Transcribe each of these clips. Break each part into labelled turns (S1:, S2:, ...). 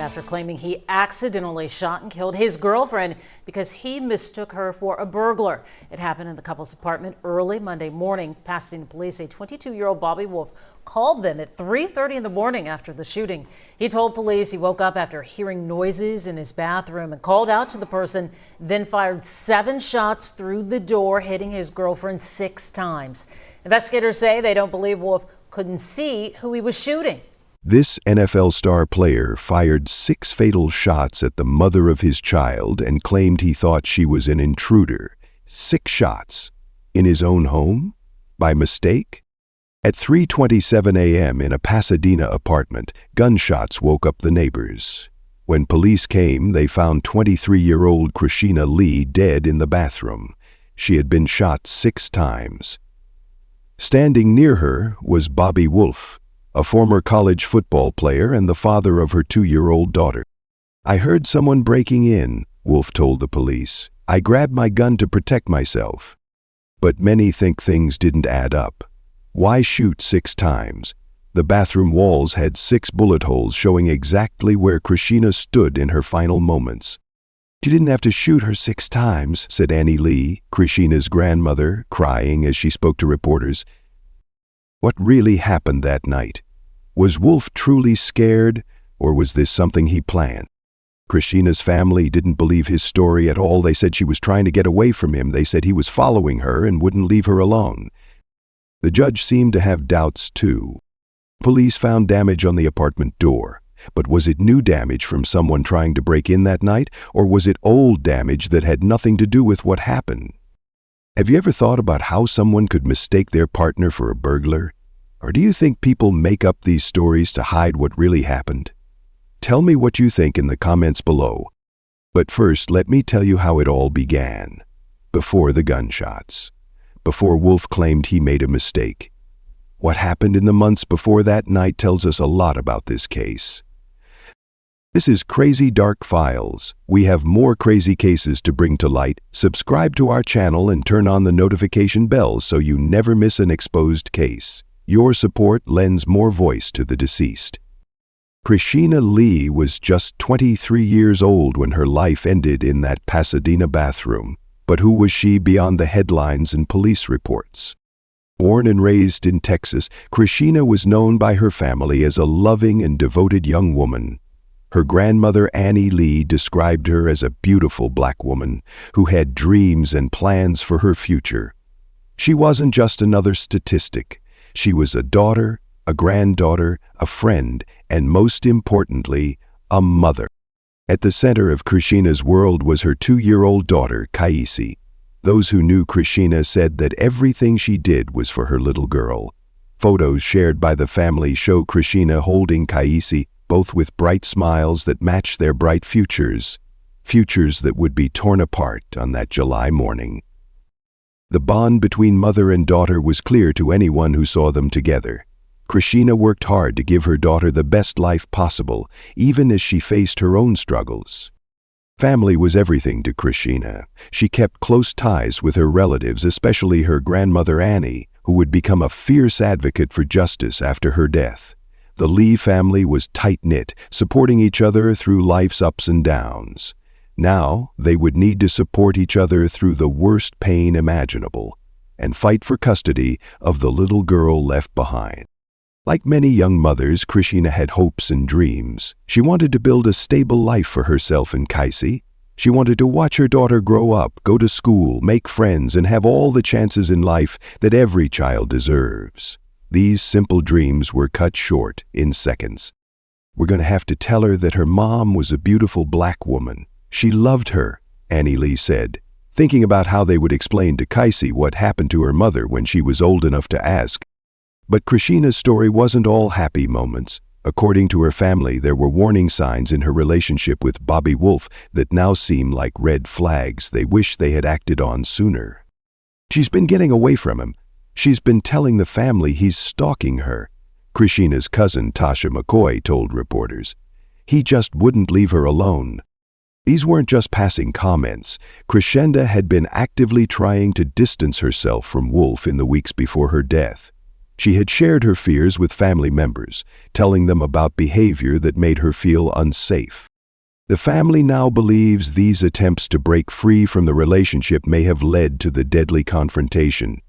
S1: After claiming he accidentally shot and killed his girlfriend because he mistook her for a burglar. It happened in the couple's apartment early Monday morning. Pasadena police say 22-year-old Bobby Wolfe called them at 3:30 in the morning after the shooting. He told police he woke up after hearing noises in his bathroom and called out to the person, then fired 7 shots through the door, hitting his girlfriend 6 times. Investigators say they don't believe Wolfe couldn't see who he was shooting.
S2: This NFL star player fired 6 fatal shots at the mother of his child and claimed he thought she was an intruder. 6 shots in his own home? By mistake? At 3:27 a.m. in a Pasadena apartment, gunshots woke up the neighbors. When police came, they found 23-year-old Chrisheena Lee dead in the bathroom. She had been shot 6 times. Standing near her was Bobby Wolfe, a former college football player and the father of her 2-year-old daughter. "I heard someone breaking in," Wolfe told the police. "I grabbed my gun to protect myself." But many think things didn't add up. Why shoot 6 times? The bathroom walls had 6 bullet holes showing exactly where Christina stood in her final moments. "You didn't have to shoot her 6 times," said Annie Lee, Chrisheena's grandmother, crying as she spoke to reporters. What really happened that night? Was Wolfe truly scared, or was this something he planned? Chrisheena's family didn't believe his story at all. They said she was trying to get away from him. They said he was following her and wouldn't leave her alone. The judge seemed to have doubts too. Police found damage on the apartment door. But was it new damage from someone trying to break in that night, or was it old damage that had nothing to do with what happened? Have you ever thought about how someone could mistake their partner for a burglar? Or do you think people make up these stories to hide what really happened? Tell me what you think in the comments below. But first, let me tell you how it all began. Before the gunshots. Before Wolfe claimed he made a mistake. What happened in the months before that night tells us a lot about this case. This is Crazy Dark Files. We have more crazy cases to bring to light. Subscribe to our channel and turn on the notification bell so you never miss an exposed case. Your support lends more voice to the deceased. Chrisheena Lee was just 23 years old when her life ended in that Pasadena bathroom. But who was she beyond the headlines and police reports? Born and raised in Texas, Chrisheena was known by her family as a loving and devoted young woman. Her grandmother Annie Lee described her as a beautiful black woman who had dreams and plans for her future. She wasn't just another statistic. She was a daughter, a granddaughter, a friend, and most importantly, a mother. At the center of Chrisheena's world was her 2-year-old daughter, Kaisi. Those who knew Chrisheena said that everything she did was for her little girl. Photos shared by the family show Chrisheena holding Kaisi, both with bright smiles that matched their bright futures that would be torn apart on that July morning. The bond between mother and daughter was clear to anyone who saw them together. Chrisheena worked hard to give her daughter the best life possible, even as she faced her own struggles. Family was everything to Chrisheena. She kept close ties with her relatives, especially her grandmother Annie, who would become a fierce advocate for justice after her death. The Lee family was tight-knit, supporting each other through life's ups and downs. Now, they would need to support each other through the worst pain imaginable, and fight for custody of the little girl left behind. Like many young mothers, Chrisheena had hopes and dreams. She wanted to build a stable life for herself and Kaisi. She wanted to watch her daughter grow up, go to school, make friends, and have all the chances in life that every child deserves. These simple dreams were cut short in seconds. "We're going to have to tell her that her mom was a beautiful black woman. She loved her," Annie Lee said, thinking about how they would explain to Kaisi what happened to her mother when she was old enough to ask. But Chrisheena's story wasn't all happy moments. According to her family, there were warning signs in her relationship with Bobby Wolfe that now seem like red flags they wish they had acted on sooner. "She's been getting away from him. She's been telling the family he's stalking her," Chrisheena's cousin Tasha McCoy told reporters. "He just wouldn't leave her alone." These weren't just passing comments. Chrisheena had been actively trying to distance herself from Wolfe in the weeks before her death. She had shared her fears with family members, telling them about behavior that made her feel unsafe. The family now believes these attempts to break free from the relationship may have led to the deadly confrontation.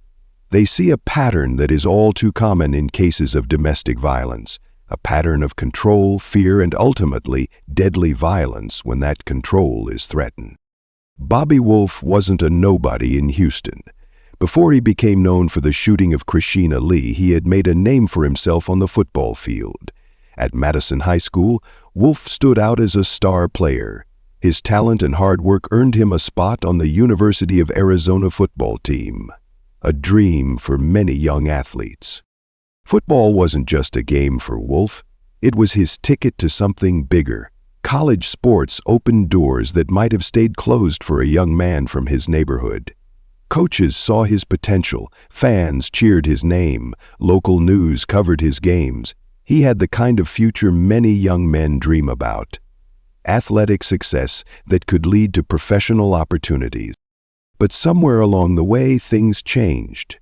S2: They see a pattern that is all too common in cases of domestic violence, a pattern of control, fear, and ultimately deadly violence when that control is threatened. Bobby Wolfe wasn't a nobody in Houston. Before he became known for the shooting of Chrisheena Lee, he had made a name for himself on the football field. At Madison High School, Wolfe stood out as a star player. His talent and hard work earned him a spot on the University of Arizona football team, a dream for many young athletes. Football wasn't just a game for Wolfe, it was his ticket to something bigger. College sports opened doors that might have stayed closed for a young man from his neighborhood. Coaches saw his potential, fans cheered his name, local news covered his games. He had the kind of future many young men dream about. Athletic success that could lead to professional opportunities. But somewhere along the way, things changed.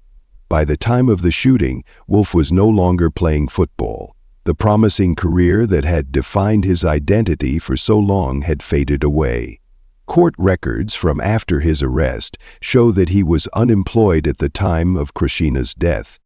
S2: By the time of the shooting, Wolfe was no longer playing football. The promising career that had defined his identity for so long had faded away. Court records from after his arrest show that he was unemployed at the time of Chrisheena's death.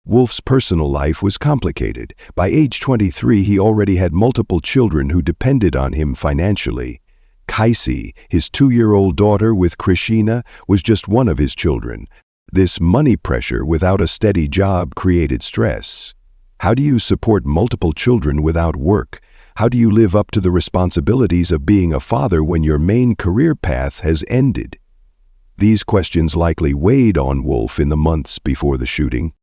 S2: Wolfe's personal life was complicated. By age 23, he already had multiple children who depended on him financially. Kaisi, his 2-year-old daughter with Chrisheena, was just one of his children. This money pressure without a steady job created stress. How do you support multiple children without work? How do you live up to the responsibilities of being a father when your main career path has ended? These questions likely weighed on Wolfe in the months before the shooting.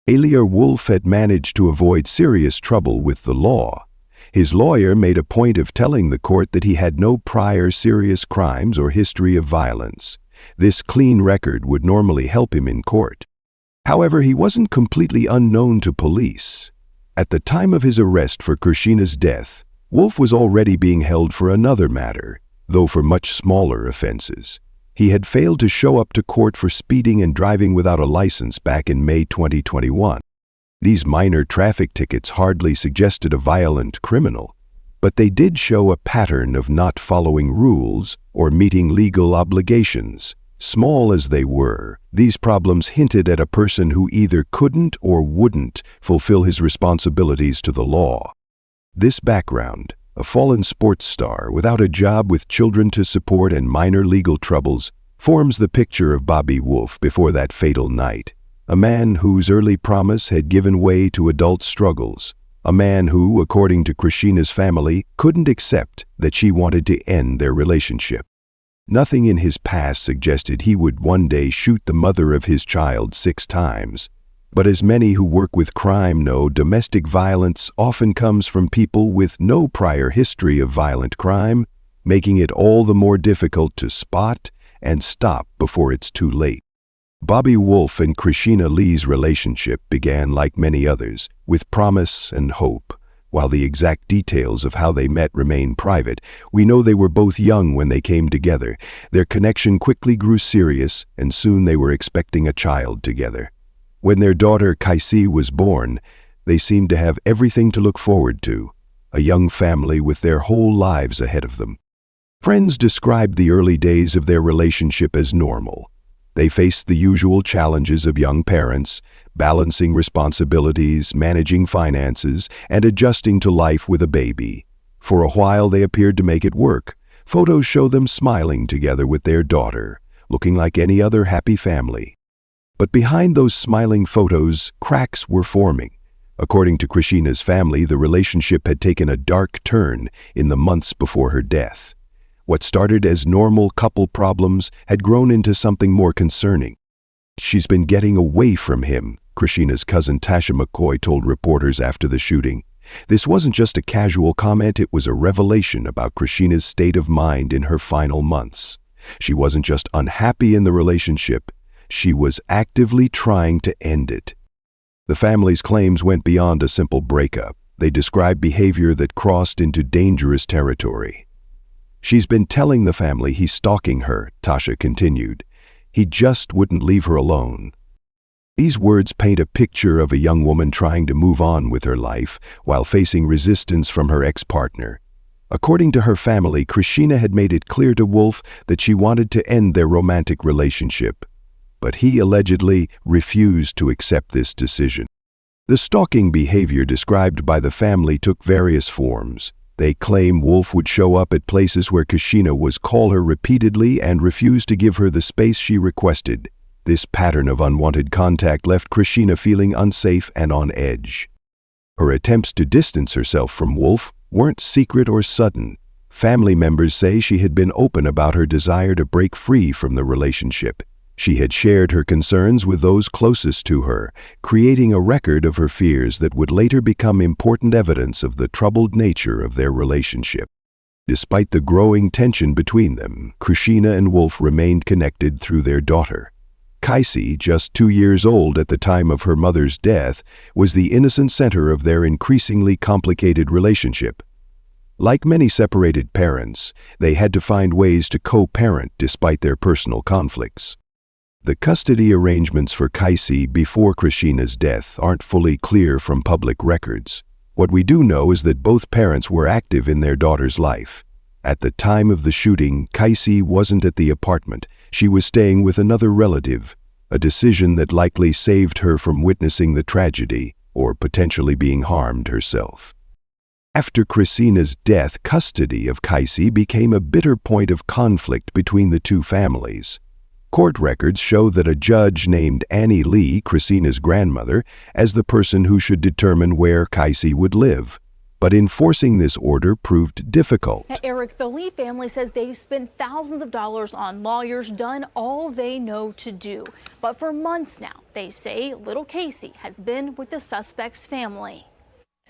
S2: Earlier, Wolfe had managed to avoid serious trouble with the law. His lawyer made a point of telling the court that he had no prior serious crimes or history of violence. This clean record would normally help him in court. However, he wasn't completely unknown to police. At the time of his arrest for Chrisheena's death, Wolfe was already being held for another matter, though for much smaller offenses. He had failed to show up to court for speeding and driving without a license back in May 2021. These minor traffic tickets hardly suggested a violent criminal, but they did show a pattern of not following rules or meeting legal obligations. Small as they were, these problems hinted at a person who either couldn't or wouldn't fulfill his responsibilities to the law. This background, a fallen sports star without a job with children to support and minor legal troubles, forms the picture of Bobby Wolfe before that fatal night. A man whose early promise had given way to adult struggles. A man who, according to Chrisheena's family, couldn't accept that she wanted to end their relationship. Nothing in his past suggested he would one day shoot the mother of his child 6 times. But as many who work with crime know, domestic violence often comes from people with no prior history of violent crime, making it all the more difficult to spot and stop before it's too late. Bobby Wolfe and Chrisheena Lee's relationship began, like many others, with promise and hope. While the exact details of how they met remain private, we know they were both young when they came together. Their connection quickly grew serious, and soon they were expecting a child together. When their daughter Kaisi was born, they seemed to have everything to look forward to, a young family with their whole lives ahead of them. Friends described the early days of their relationship as normal. They faced the usual challenges of young parents, balancing responsibilities, managing finances, and adjusting to life with a baby. For a while they appeared to make it work. Photos show them smiling together with their daughter, looking like any other happy family. But behind those smiling photos, cracks were forming. According to Chrisheena's family, the relationship had taken a dark turn in the months before her death. What started as normal couple problems had grown into something more concerning. "She's been getting away from him," Chrisheena's cousin Tasha McCoy told reporters after the shooting. This wasn't just a casual comment, it was a revelation about Chrisheena's state of mind in her final months. She wasn't just unhappy in the relationship, she was actively trying to end it. The family's claims went beyond a simple breakup. They described behavior that crossed into dangerous territory. "She's been telling the family he's stalking her," Tasha continued. "He just wouldn't leave her alone." These words paint a picture of a young woman trying to move on with her life while facing resistance from her ex-partner. According to her family, Christina had made it clear to Wolfe that she wanted to end their romantic relationship, but he allegedly refused to accept this decision. The stalking behavior described by the family took various forms. They claim Wolfe would show up at places where Christina was, call her repeatedly, and refuse to give her the space she requested. This pattern of unwanted contact left Christina feeling unsafe and on edge. Her attempts to distance herself from Wolfe weren't secret or sudden. Family members say she had been open about her desire to break free from the relationship. She had shared her concerns with those closest to her, creating a record of her fears that would later become important evidence of the troubled nature of their relationship. Despite the growing tension between them, Christina and Wolfe remained connected through their daughter. Chrissy, just 2 years old at the time of her mother's death, was the innocent center of their increasingly complicated relationship. Like many separated parents, they had to find ways to co-parent despite their personal conflicts. The custody arrangements for Chrissy before Christina's death aren't fully clear from public records. What we do know is that both parents were active in their daughter's life. At the time of the shooting, Chrissy wasn't at the apartment. She was staying with another relative, a decision that likely saved her from witnessing the tragedy or potentially being harmed herself. After Christina's death, custody of Chrissy became a bitter point of conflict between the two families. Court records show that a judge named Annie Lee, Christina's grandmother, as the person who should determine where Chrissy would live. But enforcing this order proved difficult.
S3: Eric, the Lee family says they've spent thousands of dollars on lawyers, done all they know to do. But for months now, they say little Casey has been with the suspect's family.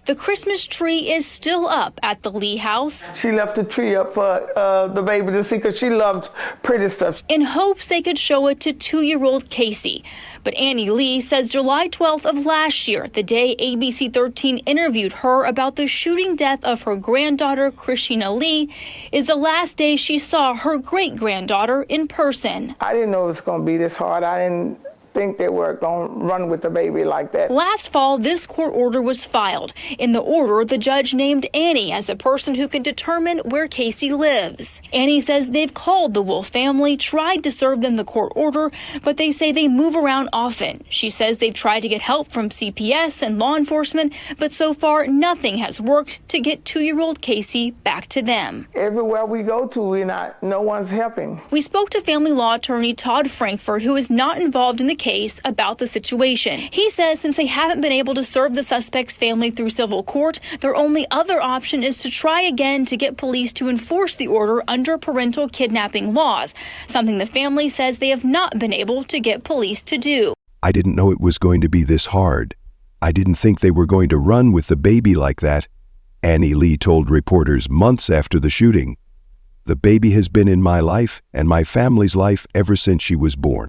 S3: The Christmas tree is still up at the Lee house.
S4: She left the tree up for the baby to see because she loved pretty stuff.
S3: In hopes they could show it to 2-year-old Casey. But Annie Lee says July 12th of last year, the day ABC 13 interviewed her about the shooting death of her granddaughter, Chrisheena Lee, is the last day she saw her great-granddaughter in person.
S4: I didn't know it was going to be this hard. I didn't think they were going to run with the baby like that.
S3: Last fall, this court order was filed. In the order, the judge named Annie as the person who can determine where Casey lives. Annie says they've called the Wolfe family, tried to serve them the court order, but they say they move around often. She says they've tried to get help from CPS and law enforcement, but so far nothing has worked to get 2-year-old Casey back to them.
S4: Everywhere we go to, no one's helping.
S3: We spoke to family law attorney Todd Frankfurt, who is not involved in the case, about the situation. He says since they haven't been able to serve the suspect's family through civil court, their only other option is to try again to get police to enforce the order under parental kidnapping laws, something the family says they have not been able to get police to do.
S2: I didn't know it was going to be this hard. I didn't think they were going to run with the baby like that, Annie Lee told reporters months after the shooting. The baby has been in my life and my family's life ever since she was born.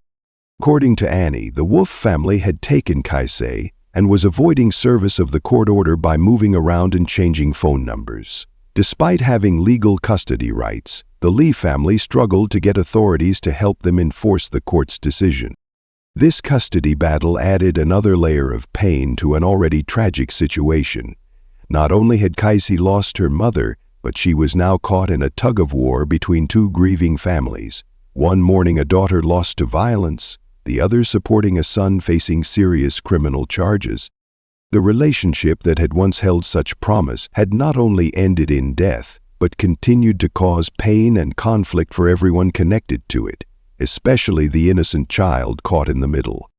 S2: According to Annie, the Wolfe family had taken Chrissy and was avoiding service of the court order by moving around and changing phone numbers. Despite having legal custody rights, the Lee family struggled to get authorities to help them enforce the court's decision. This custody battle added another layer of pain to an already tragic situation. Not only had Chrissy lost her mother, but she was now caught in a tug-of-war between two grieving families, one mourning a daughter lost to violence, the other supporting a son facing serious criminal charges. The relationship that had once held such promise had not only ended in death, but continued to cause pain and conflict for everyone connected to it, especially the innocent child caught in the middle.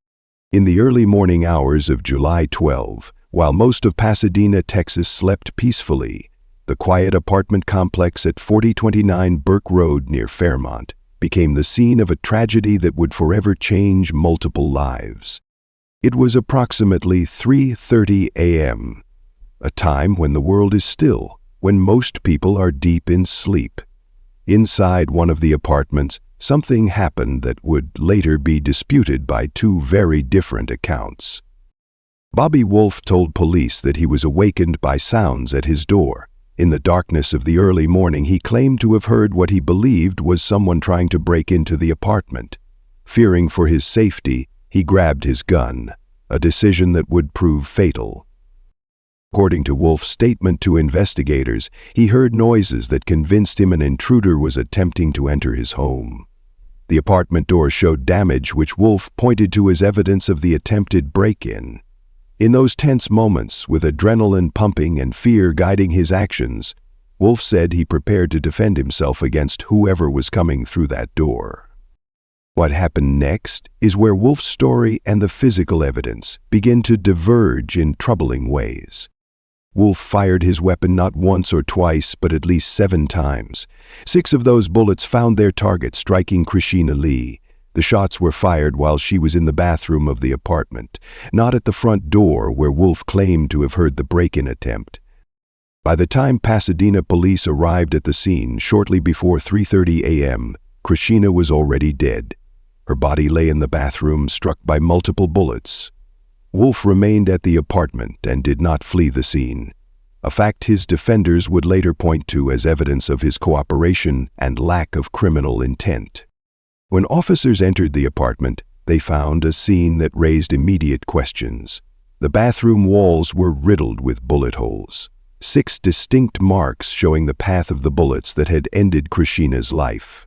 S2: In the early morning hours of July 12, while most of Pasadena, Texas slept peacefully, the quiet apartment complex at 4029 Burke Road near Fairmont became the scene of a tragedy that would forever change multiple lives. It was approximately 3:30 a.m., a time when the world is still, when most people are deep in sleep. Inside one of the apartments, something happened that would later be disputed by two very different accounts. Bobby Wolfe told police that he was awakened by sounds at his door. In the darkness of the early morning, he claimed to have heard what he believed was someone trying to break into the apartment. Fearing for his safety, he grabbed his gun, a decision that would prove fatal. According to Wolfe's statement to investigators, he heard noises that convinced him an intruder was attempting to enter his home. The apartment door showed damage which Wolfe pointed to as evidence of the attempted break-in. In those tense moments, with adrenaline pumping and fear guiding his actions, Wolfe said he prepared to defend himself against whoever was coming through that door. What happened next is where Wolfe's story and the physical evidence begin to diverge in troubling ways. Wolfe fired his weapon not once or twice, but at least 7 times. 6 of those bullets found their target, striking Chrisheena Lee. The shots were fired while she was in the bathroom of the apartment, not at the front door where Wolfe claimed to have heard the break-in attempt. By the time Pasadena police arrived at the scene shortly before 3:30 a.m., Christina was already dead. Her body lay in the bathroom, struck by multiple bullets. Wolfe remained at the apartment and did not flee the scene, a fact his defenders would later point to as evidence of his cooperation and lack of criminal intent. When officers entered the apartment, they found a scene that raised immediate questions. The bathroom walls were riddled with bullet holes, 6 distinct marks showing the path of the bullets that had ended Chrisheena's life.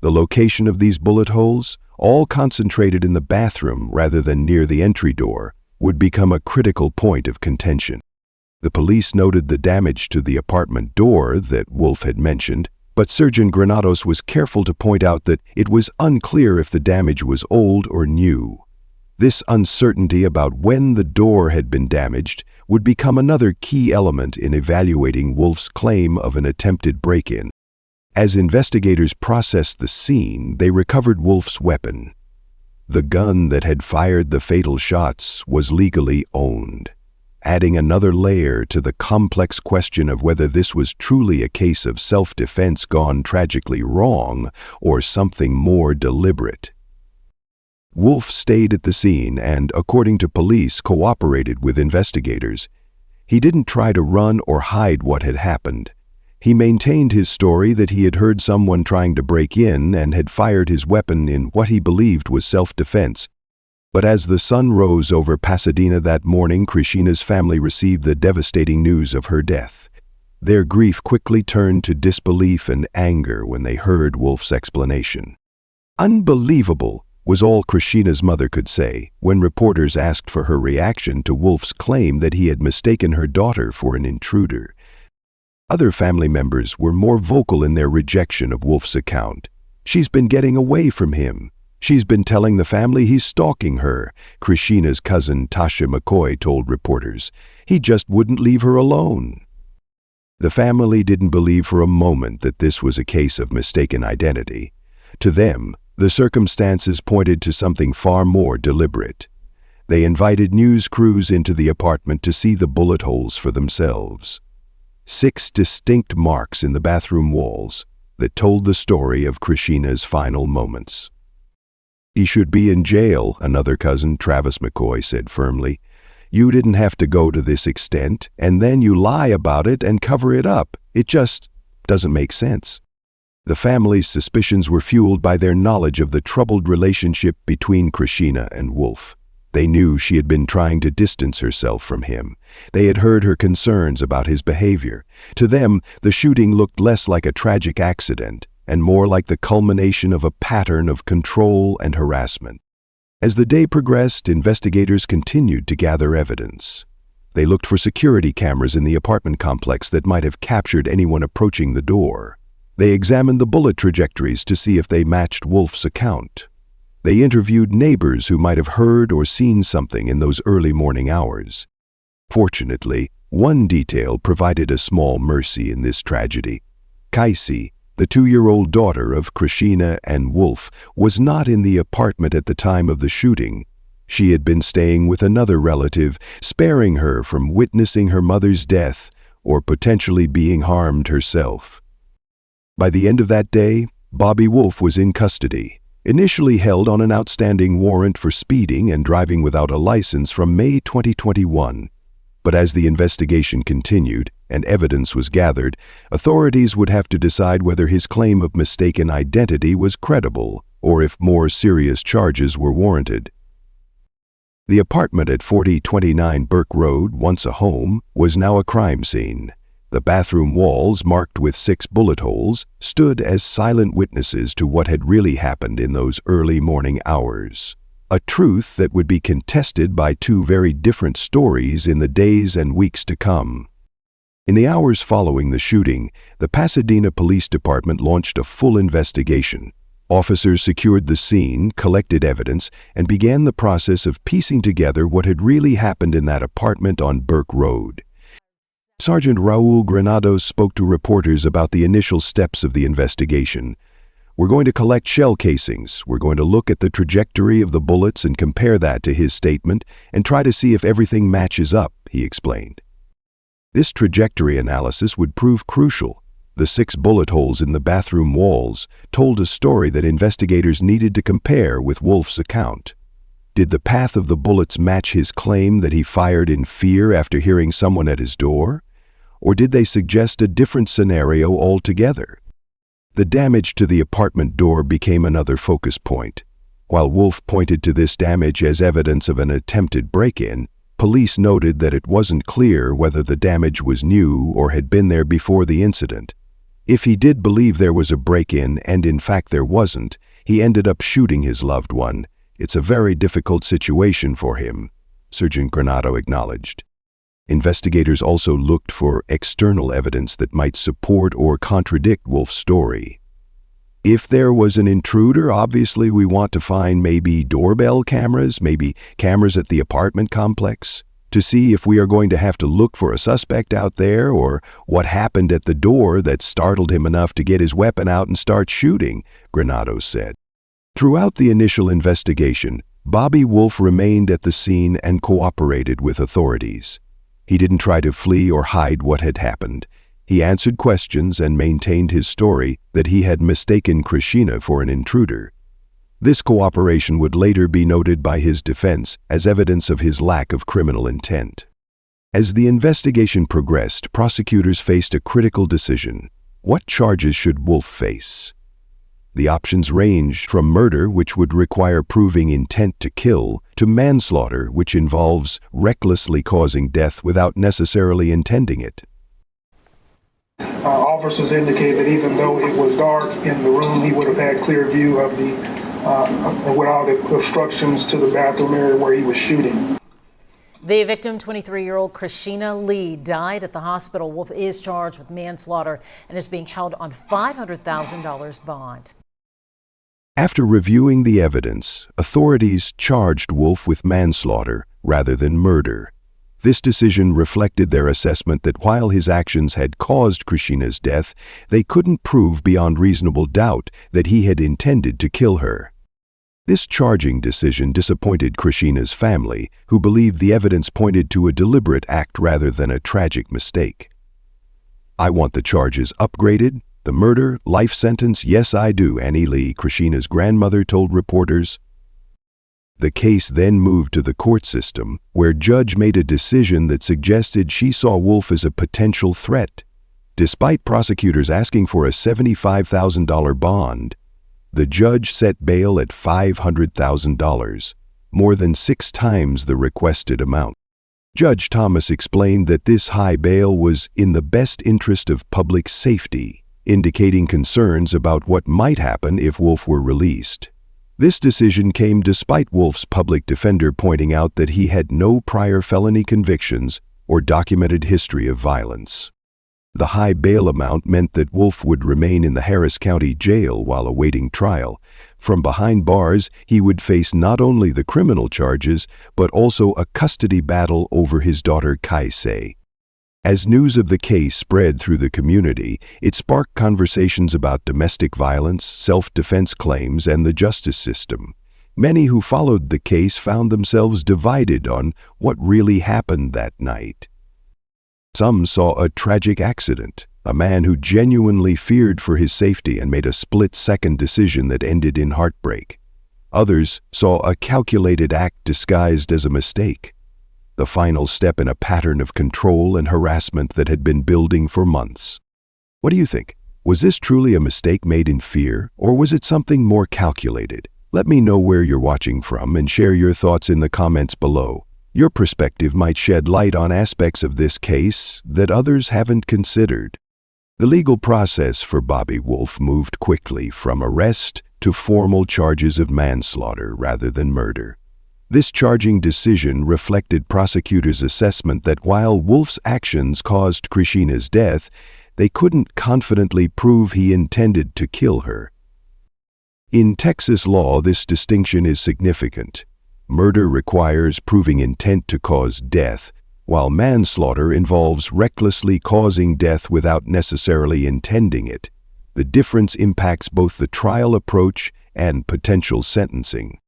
S2: The location of these bullet holes, all concentrated in the bathroom rather than near the entry door, would become a critical point of contention. The police noted the damage to the apartment door that Wolfe had mentioned, but Surgeon Granados was careful to point out that it was unclear if the damage was old or new. This uncertainty about when the door had been damaged would become another key element in evaluating Wolfe's claim of an attempted break-in. As investigators processed the scene, they recovered Wolfe's weapon. The gun that had fired the fatal shots was legally owned, adding another layer to the complex question of whether this was truly a case of self-defense gone tragically wrong or something more deliberate. Wolfe stayed at the scene and, according to police, cooperated with investigators. He didn't try to run or hide what had happened. He maintained his story that he had heard someone trying to break in and had fired his weapon in what he believed was self-defense. But as the sun rose over Pasadena that morning, Chrisheena's family received the devastating news of her death. Their grief quickly turned to disbelief and anger when they heard Wolfe's explanation. "Unbelievable," was all Chrisheena's mother could say when reporters asked for her reaction to Wolfe's claim that he had mistaken her daughter for an intruder. Other family members were more vocal in their rejection of Wolfe's account. "She's been getting away from him. She's been telling the family he's stalking her," Chrisheena's cousin Tasha McCoy told reporters. "He just wouldn't leave her alone." The family didn't believe for a moment that this was a case of mistaken identity. To them, the circumstances pointed to something far more deliberate. They invited news crews into the apartment to see the bullet holes for themselves. 6 distinct marks in the bathroom walls that told the story of Chrisheena's final moments. "He should be in jail," another cousin, Travis McCoy, said firmly. "You didn't have to go to this extent, and then you lie about it and cover it up. It just doesn't make sense." The family's suspicions were fueled by their knowledge of the troubled relationship between Chrisheena and Wolfe. They knew she had been trying to distance herself from him. They had heard her concerns about his behavior. To them, the shooting looked less like a tragic accident and more like the culmination of a pattern of control and harassment. As the day progressed, investigators continued to gather evidence. They looked for security cameras in the apartment complex that might have captured anyone approaching the door. They examined the bullet trajectories to see if they matched Wolfe's account. They interviewed neighbors who might have heard or seen something in those early morning hours. Fortunately, one detail provided a small mercy in this tragedy. Casey, the 2-year-old daughter of Chrisheena and Wolfe, was not in the apartment at the time of the shooting. She had been staying with another relative, sparing her from witnessing her mother's death or potentially being harmed herself. By the end of that day, Bobby Wolfe was in custody. Initially held on an outstanding warrant for speeding and driving without a license from May 2021. But as the investigation continued and evidence was gathered, authorities would have to decide whether his claim of mistaken identity was credible or if more serious charges were warranted. The apartment at 4029 Burke Road, once a home, was now a crime scene. The bathroom walls, marked with 6 bullet holes, stood as silent witnesses to what had really happened in those early morning hours. A truth that would be contested by 2 very different stories in the days and weeks to come. In the hours following the shooting, the Pasadena Police Department launched a full investigation. Officers secured the scene, collected evidence, and began the process of piecing together what had really happened in that apartment on Burke Road. Sergeant Raul Granados spoke to reporters about the initial steps of the investigation. "We're going to collect shell casings. We're going to look at the trajectory of the bullets and compare that to his statement and try to see if everything matches up," he explained. This trajectory analysis would prove crucial. The 6 bullet holes in the bathroom walls told a story that investigators needed to compare with Wolfe's account. Did the path of the bullets match his claim that he fired in fear after hearing someone at his door? Or did they suggest a different scenario altogether? The damage to the apartment door became another focus point. While Wolfe pointed to this damage as evidence of an attempted break-in, police noted that it wasn't clear whether the damage was new or had been there before the incident. If he did believe there was a break-in, and in fact there wasn't, he ended up shooting his loved one. It's a very difficult situation for him, Sergeant Granado acknowledged. Investigators also looked for external evidence that might support or contradict Wolfe's story. If there was an intruder, obviously we want to find maybe doorbell cameras, maybe cameras at the apartment complex, to see if we are going to have to look for a suspect out there or what happened at the door that startled him enough to get his weapon out and start shooting, Granados said. Throughout the initial investigation, Bobby Wolfe remained at the scene and cooperated with authorities. He didn't try to flee or hide what had happened. He answered questions and maintained his story that he had mistaken Christina for an intruder. This cooperation would later be noted by his defense as evidence of his lack of criminal intent. As the investigation progressed, prosecutors faced a critical decision. What charges should Wolfe face? The options ranged from murder, which would require proving intent to kill, to manslaughter, which involves recklessly causing death without necessarily intending it.
S5: Officers indicate that even though it was dark in the room, he would have had clear view of without obstructions to the bathroom area where he was shooting.
S1: The victim, 23-year-old Chrisheena Lee, died at the hospital. Wolfe is charged with manslaughter and is being held on $500,000 bond.
S2: After reviewing the evidence, authorities charged Wolfe with manslaughter rather than murder. This decision reflected their assessment that while his actions had caused Chrisheena's death, they couldn't prove beyond reasonable doubt that he had intended to kill her. This charging decision disappointed Chrisheena's family, who believed the evidence pointed to a deliberate act rather than a tragic mistake. "I want the charges upgraded. The murder, life sentence, yes I do," Annie Lee, Chrisheena's grandmother, told reporters. The case then moved to the court system, where a judge made a decision that suggested she saw Wolfe as a potential threat. Despite prosecutors asking for a $75,000 bond, the judge set bail at $500,000, more than 6 times the requested amount. Judge Thomas explained that this high bail was in the best interest of public safety, indicating concerns about what might happen if Wolfe were released. This decision came despite Wolfe's public defender pointing out that he had no prior felony convictions or documented history of violence. The high bail amount meant that Wolfe would remain in the Harris County Jail while awaiting trial. From behind bars, he would face not only the criminal charges, but also a custody battle over his daughter Kaisei. As news of the case spread through the community, it sparked conversations about domestic violence, self-defense claims, and the justice system. Many who followed the case found themselves divided on what really happened that night. Some saw a tragic accident, a man who genuinely feared for his safety and made a split-second decision that ended in heartbreak. Others saw a calculated act disguised as a mistake, the final step in a pattern of control and harassment that had been building for months. What do you think? Was this truly a mistake made in fear, or was it something more calculated? Let me know where you're watching from and share your thoughts in the comments below. Your perspective might shed light on aspects of this case that others haven't considered. The legal process for Bobby Wolfe moved quickly from arrest to formal charges of manslaughter rather than murder. This charging decision reflected prosecutors' assessment that while Wolfe's actions caused Chrisheena's death, they couldn't confidently prove he intended to kill her. In Texas law, this distinction is significant. Murder requires proving intent to cause death, while manslaughter involves recklessly causing death without necessarily intending it. The difference impacts both the trial approach and potential sentencing.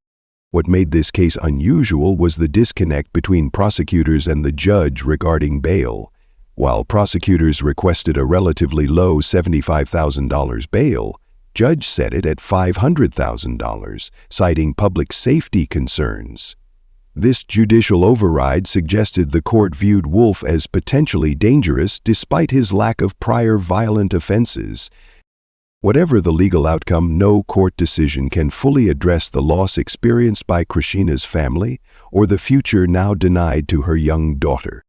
S2: What made this case unusual was the disconnect between prosecutors and the judge regarding bail. While prosecutors requested a relatively low $75,000 bail, judge set it at $500,000, citing public safety concerns. This judicial override suggested the court viewed Wolfe as potentially dangerous despite his lack of prior violent offenses. Whatever the legal outcome, no court decision can fully address the loss experienced by Chrisheena's family or the future now denied to her young daughter.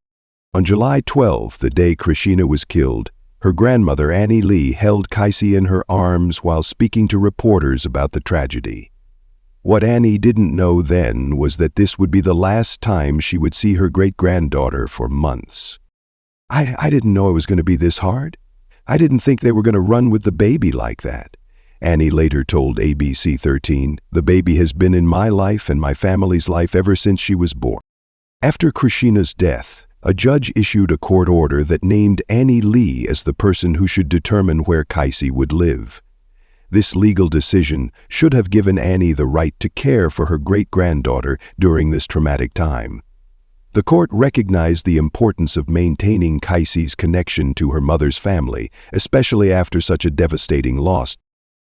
S2: On July 12, the day Chrisheena was killed, her grandmother, Annie Lee, held Kaycee in her arms while speaking to reporters about the tragedy. What Annie didn't know then was that this would be the last time she would see her great-granddaughter for months. I didn't know it was going to be this hard. I didn't think they were going to run with the baby like that. Annie later told ABC 13, "The baby has been in my life and my family's life ever since she was born." After Chrisheena's death, a judge issued a court order that named Annie Lee as the person who should determine where Kaycee would live. This legal decision should have given Annie the right to care for her great-granddaughter during this traumatic time. The court recognized the importance of maintaining Kaycee's connection to her mother's family, especially after such a devastating loss.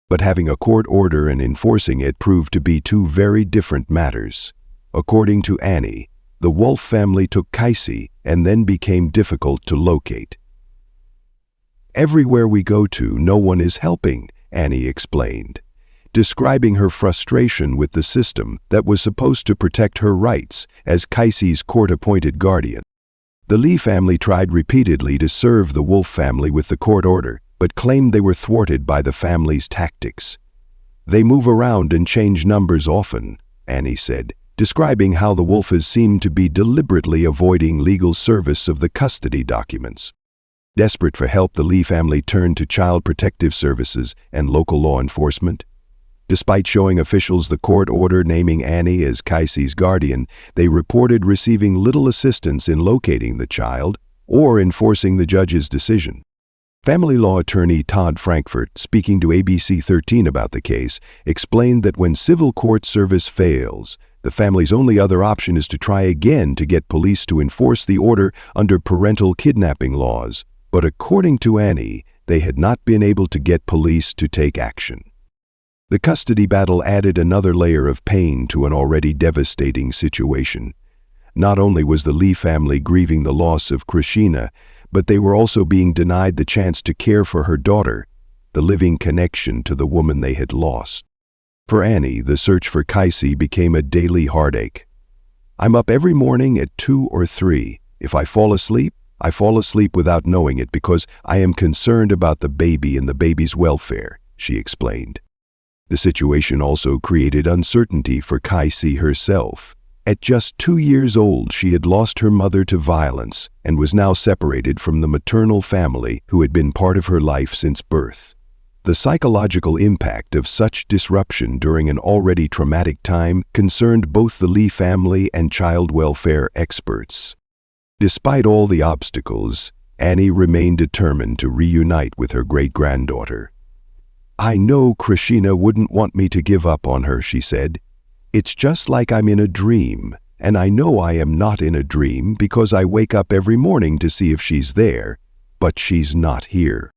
S2: But having a court order and enforcing it proved to be two very different matters. According to Annie, the Wolfe family took Kaycee and then became difficult to locate. "Everywhere we go to, no one is helping," Annie explained, describing her frustration with the system that was supposed to protect her rights as Kaycee's court-appointed guardian. The Lee family tried repeatedly to serve the Wolfe family with the court order, but claimed they were thwarted by the family's tactics. "They move around and change numbers often," Annie said, describing how the Wolfes seemed to be deliberately avoiding legal service of the custody documents. Desperate for help, the Lee family turned to Child Protective Services and local law enforcement. Despite showing officials the court order naming Annie as Kaycee's guardian, they reported receiving little assistance in locating the child or enforcing the judge's decision. Family law attorney Todd Frankfurt, speaking to ABC 13 about the case, explained that when civil court service fails, the family's only other option is to try again to get police to enforce the order under parental kidnapping laws. But according to Annie, they had not been able to get police to take action. The custody battle added another layer of pain to an already devastating situation. Not only was the Lee family grieving the loss of Chrisheena, but they were also being denied the chance to care for her daughter, the living connection to the woman they had lost. For Annie, the search for Kaycee became a daily heartache. "I'm up every morning at 2 or 3. If I fall asleep without knowing it because I am concerned about the baby and the baby's welfare," she explained. The situation also created uncertainty for Kaycee herself. At just 2 years old, she had lost her mother to violence and was now separated from the maternal family who had been part of her life since birth. The psychological impact of such disruption during an already traumatic time concerned both the Lee family and child welfare experts. Despite all the obstacles, Annie remained determined to reunite with her great-granddaughter. "I know Chrisheena wouldn't want me to give up on her," she said. "It's just like I'm in a dream, and I know I am not in a dream because I wake up every morning to see if she's there, but she's not here."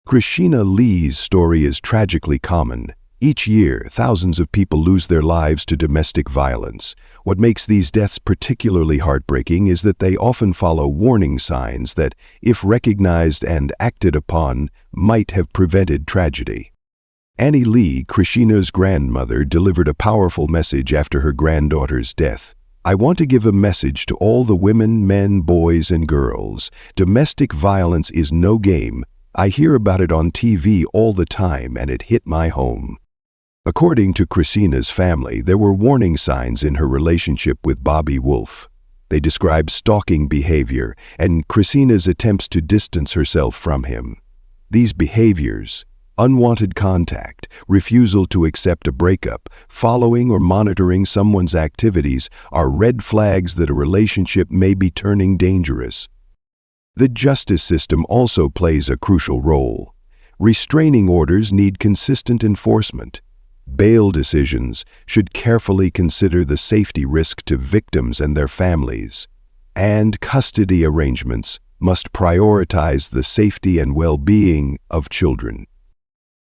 S2: Chrisheena Lee's story is tragically common. Each year, thousands of people lose their lives to domestic violence. What makes these deaths particularly heartbreaking is that they often follow warning signs that, if recognized and acted upon, might have prevented tragedy. Annie Lee, Chrisheena's grandmother, delivered a powerful message after her granddaughter's death. "I want to give a message to all the women, men, boys, and girls. Domestic violence is no game. I hear about it on TV all the time, and it hit my home." According to Christina's family, there were warning signs in her relationship with Bobby Wolfe. They described stalking behavior and Christina's attempts to distance herself from him. These behaviors, unwanted contact, refusal to accept a breakup, following or monitoring someone's activities, are red flags that a relationship may be turning dangerous. The justice system also plays a crucial role. Restraining orders need consistent enforcement. Bail decisions should carefully consider the safety risk to victims and their families. And custody arrangements must prioritize the safety and well-being of children.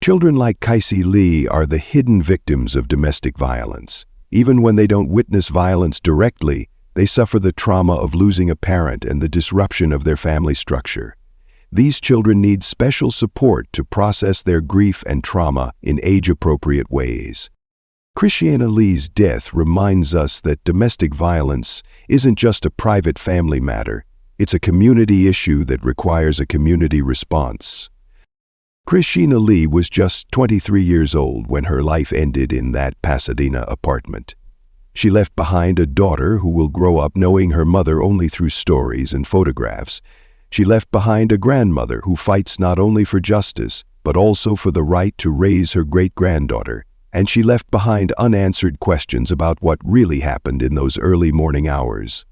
S2: Children like Chrisheena Lee are the hidden victims of domestic violence. Even when they don't witness violence directly, they suffer the trauma of losing a parent and the disruption of their family structure. These children need special support to process their grief and trauma in age-appropriate ways. Chrisheena Lee's death reminds us that domestic violence isn't just a private family matter. It's a community issue that requires a community response. Chrisheena Lee was just 23 years old when her life ended in that Pasadena apartment. She left behind a daughter who will grow up knowing her mother only through stories and photographs. She left behind a grandmother who fights not only for justice, but also for the right to raise her great-granddaughter. And she left behind unanswered questions about what really happened in those early morning hours.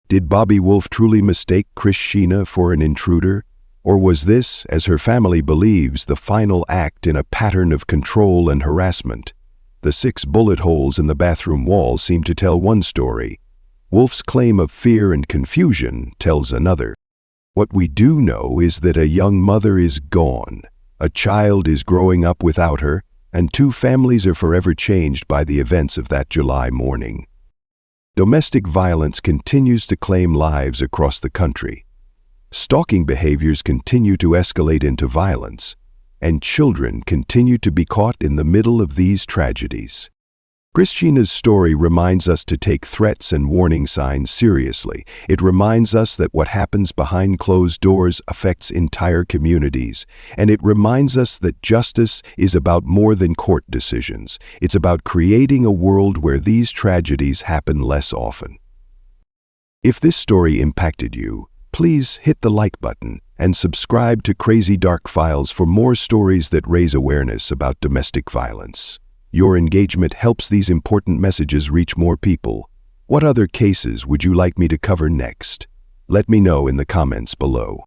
S2: Did Bobby Wolfe truly mistake Chrisheena for an intruder? Or was this, as her family believes, the final act in a pattern of control and harassment? The 6 bullet holes in the bathroom wall seem to tell one story. Wolfe's claim of fear and confusion tells another. What we do know is that a young mother is gone, a child is growing up without her, and 2 families are forever changed by the events of that July morning. Domestic violence continues to claim lives across the country. Stalking behaviors continue to escalate into violence, and children continue to be caught in the middle of these tragedies. Chrisheena's story reminds us to take threats and warning signs seriously. It reminds us that what happens behind closed doors affects entire communities. And it reminds us that justice is about more than court decisions. It's about creating a world where these tragedies happen less often. If this story impacted you, please hit the like button and subscribe to Crazy Dark Files for more stories that raise awareness about domestic violence. Your engagement helps these important messages reach more people. What other cases would you like me to cover next? Let me know in the comments below.